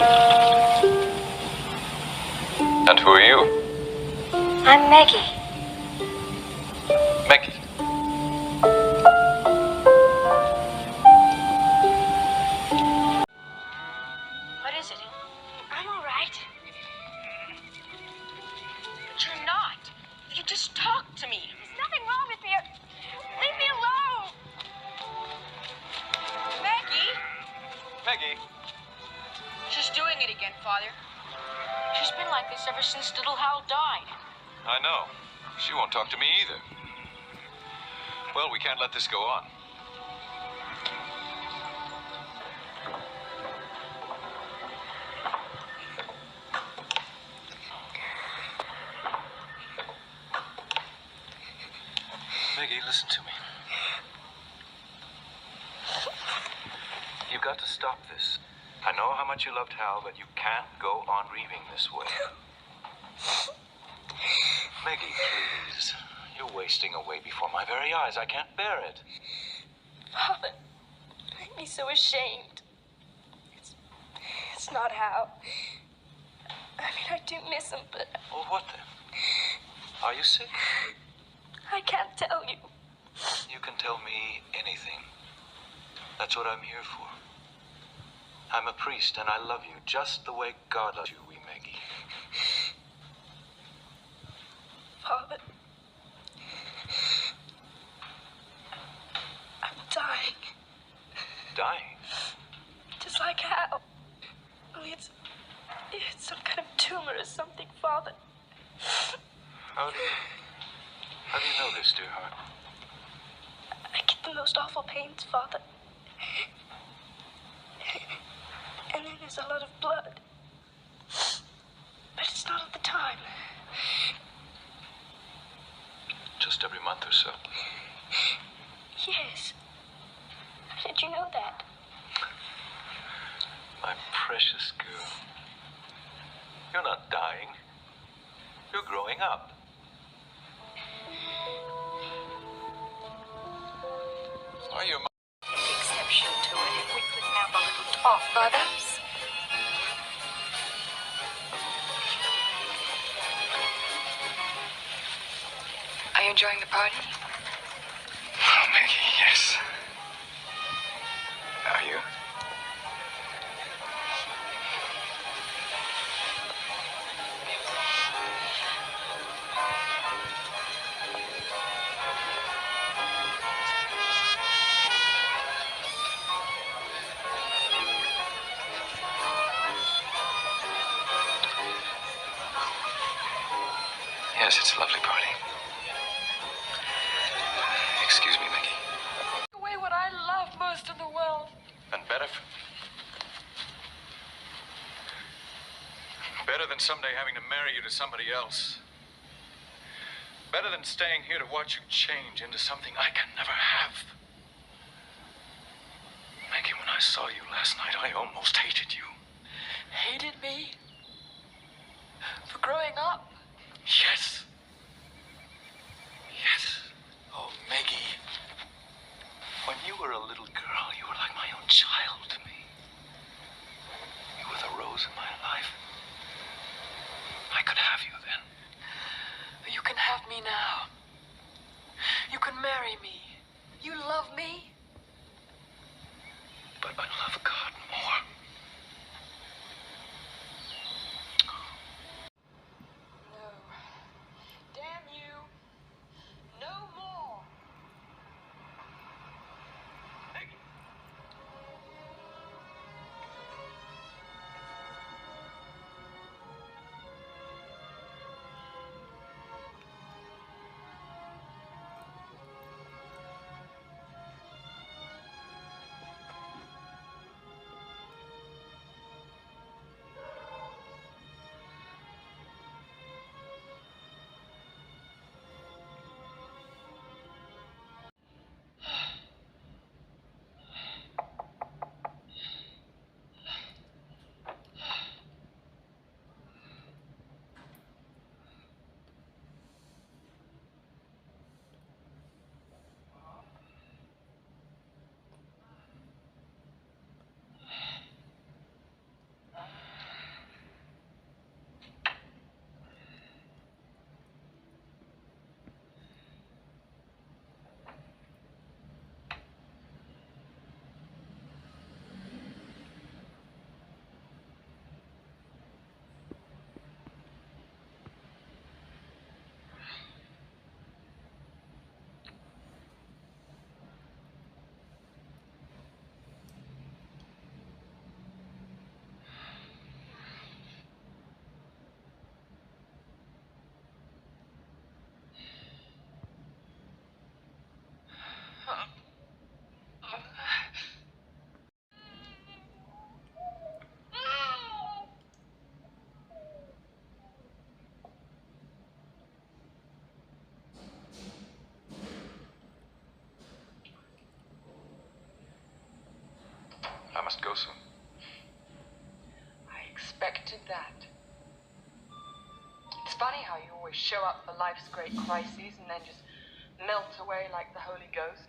And who are you? I'm Maggie. Maggie. What is it? I'm all right. But you're not. You just talk to me. There's nothing wrong with me. Leave me alone. Maggie? Maggie. She's doing it again, Father. She's been like this ever since little Hal died. I know. She won't talk to me either. Well, we can't let this go on. Maggie, listen to me. You've got to stop this. I know how much you loved Hal, but you can't go on grieving this way. Maggie, please. You're wasting away before my very eyes. I can't bear it. Father, make me so ashamed. It's not Hal. I mean, I do miss him, but Well, what then? Are you sick? I can't tell you. You can tell me anything. That's what I'm here for. I'm a priest, and I love you just the way God loves you, wee Maggie. Father, I'm dying. Dying? Just like Hal. Only it's some kind of tumor or something, Father. How do you know this, dear heart? I get the most awful pains, Father. And then there's a lot of blood. But it's not at the time. Just every month or so. Yes. How did you know that? My precious girl. You're not dying. You're growing up. Are you? Exception to it if we could have a little talk, brothers. Are you enjoying the party? Oh, Maggie, yes. Are you? Yes, it's a lovely party. Excuse me, Maggie. Away what I love most in the world. And better than someday having to marry you to somebody else. Better than staying here to watch you change into something I can never have. Maggie, when I saw you last night, I almost hated you. Hated me? For growing up? Yes. Yes. Oh, Maggie. When you were a little girl, you were like my own child to me. You were the rose in my life. I could have you then. You can have me now. You can marry me. You love me. But I love God more. No. Damn you. No more. Maggie. expected that. It's funny how you always show up for life's great crises and then just melt away like the Holy Ghost.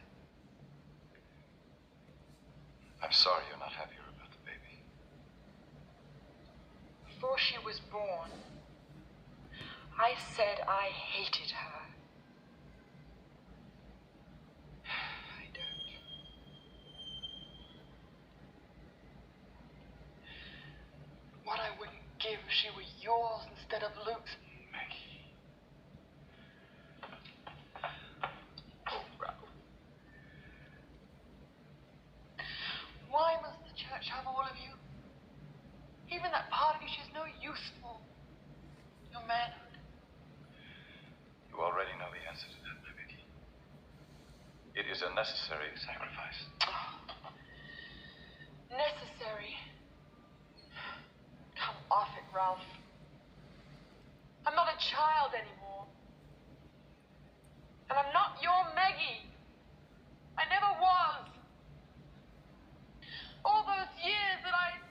I'm sorry you're not happier about the baby. Before she was born, I said I hated her. I don't. What I wouldn't give if she were yours instead of Luke's. Maggie. Oh, Ralph. Why must the church have all of you? Even that part of you she's no use for. Your manhood. You already know the answer to that, my Maggie. It is a necessary sacrifice. Necessary. Come off it, Ralph. I'm not a child anymore. And I'm not your Maggie. I never was. All those years that I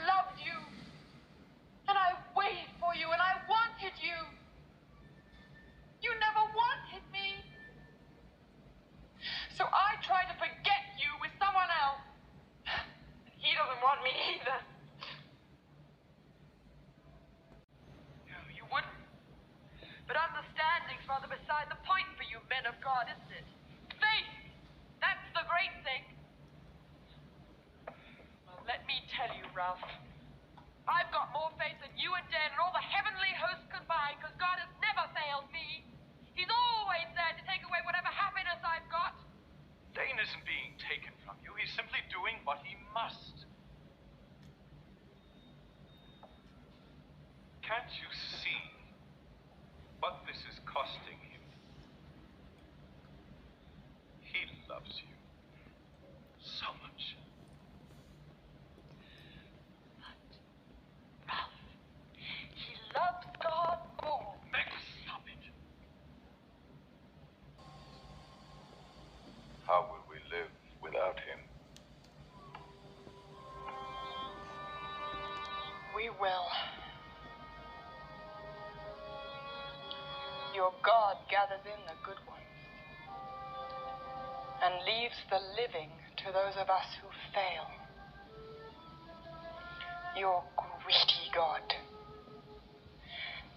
loved you. And I waited for you and I wanted you. You never wanted me. So I tried to forget you with someone else. He doesn't want me either. No, you wouldn't. But understanding's rather beside the point for you men of God, isn't it? Faith! That's the great thing. Well, let me tell you, Ralph. I've got more faith than you and Dan and all the heavenly hosts combined, because God has never failed me. He's always there to take away whatever happiness I've got. Dane isn't being taken from you. He's simply doing what he must. Can't you see what this is costing him? He loves you so much. Ralph, he loves God more. Maggie, stop it. How will we live without him? We will. Your God gathers in the good ones and leaves the living to those of us who fail. Your greedy God.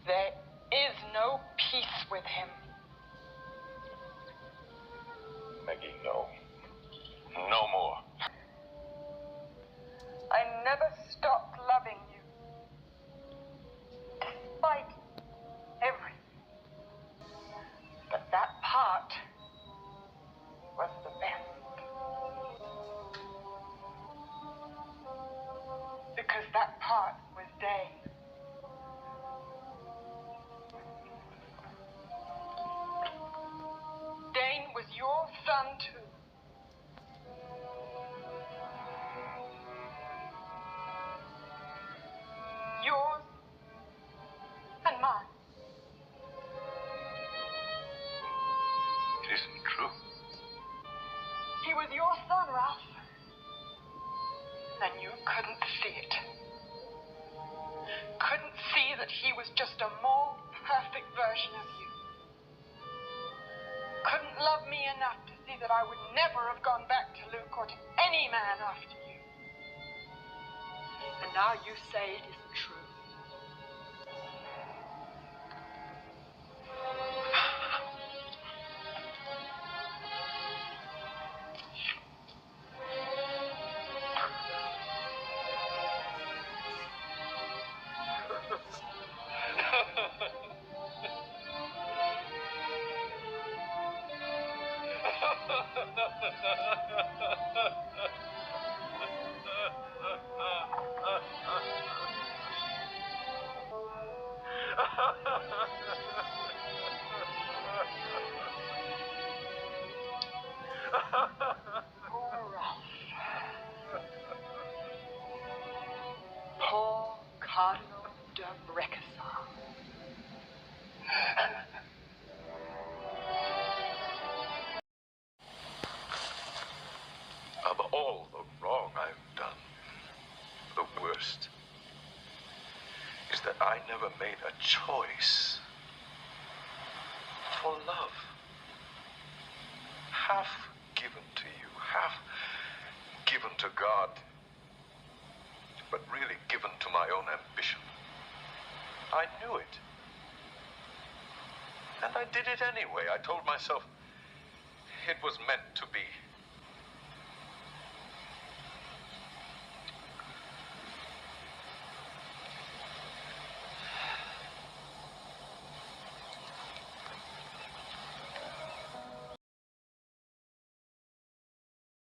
There is no peace with him. Maggie, no. No more. I never stopped loving you. Despite everything. But that part was the best. Because that part was Dane. Dane was your son too. Yours and mine. It isn't true. He was your son, Ralph. And you couldn't see it. Couldn't see that he was just a more perfect version of you. Couldn't love me enough to see that I would never have gone back to Luke or to any man after you. And now you say it isn't true. Poor Ralph. Poor Cardinal de Brecasar. Of all the wrong I've done, the worst I never made a choice for love. Half given to you, half given to God, but really given to my own ambition. I knew it. And I did it anyway. I told myself it was meant to be.